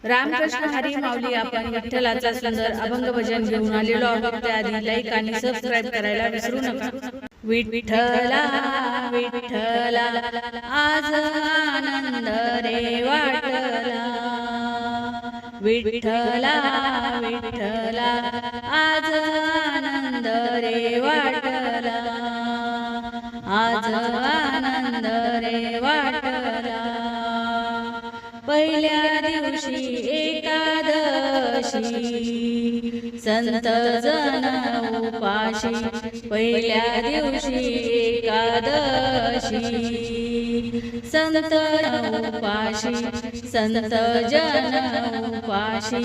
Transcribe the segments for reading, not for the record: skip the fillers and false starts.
रामकृष्ण हरी माऊली. आपण विठ्ठलाचा सुंदर अभंग भजन घेऊन आलेलो आहोत. त्याआधी लाईक आणि सबस्क्राईब करायला विसरू नका. विठ्ठला विठ्ठला आज आनंद रे वाटला. विठ्ठला विठ्ठला आज आनंद रे वाटला. आज आनंद रे वाटला. पहिल्या दिवशी एकादशी संत जन उपाशी. पहिल्या दिवशी एकादशी संत उपाशी. संत जन उपाशी.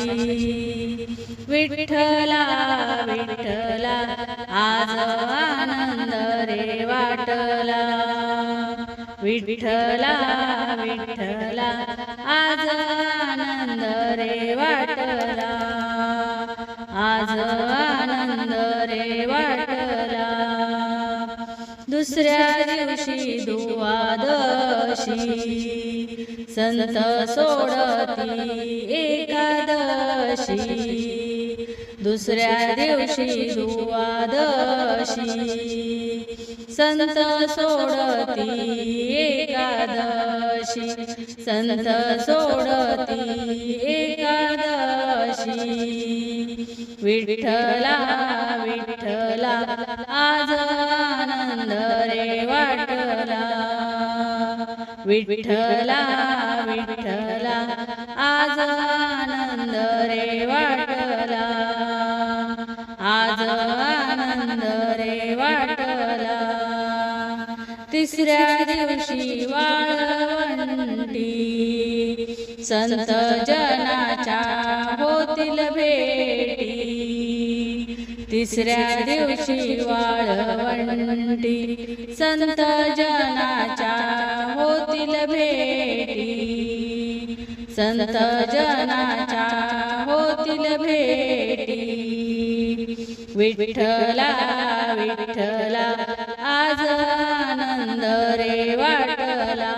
विठ्ठला विठ्ठला आज आनंद रे वाटला. विठ्ठला विठ्ठला आज आनंद रे वाटला. आज आनंद रे वाटला. दुसऱ्या दिवशी द्वादशी संत सोडती एकादशी. दुसऱ्या दिवशी द्वादशी संत सोडती एकादशी. संत सोडती एकादशी. विठ्ठला विठ्ठला आज आनंद रे वाटला. विठ्ठला विठ्ठला आज आनंद रे वाटला. आज आनंद रे वाटला. तिसऱ्या दिवशी वाळवंटी संत जनाच्या होतील भेटी. तिसऱ्या दिवशी वाळवंटी संत जनाच्या होतील भेटी. संत जनाच्या होतील भेटी. विठ्ठला विठ्ठला आज आनंद रे वाटला.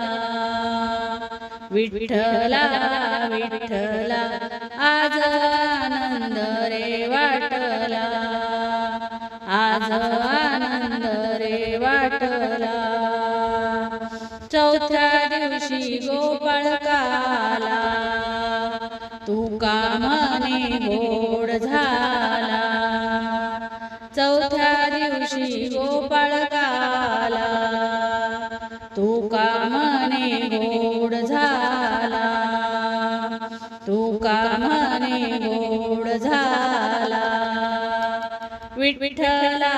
विठ्ठला विठ्ठला आज आनंद रे वाटला. आज आनंद रे वाटला. चौथ्या दिवशी गोपाळकाला तुका म्हणे गोड झाला. चौथ्या दिवशी गोपाळकाला तुका म्हणे गोड झाला. तुका म्हणे गोड झाला. विठ्ठला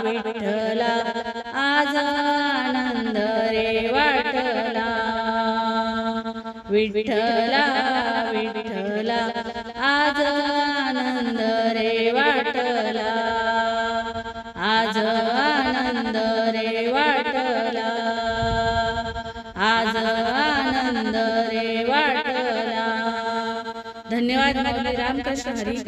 विठ्ठला आज आनंद रे वाटला. विठ्ठला विठ्ठला आज आनंद रे वाटला. आज आनंद रे वाटला. आज आनंद रे वाटला. धन्यवाद. रामकृष्ण हरी.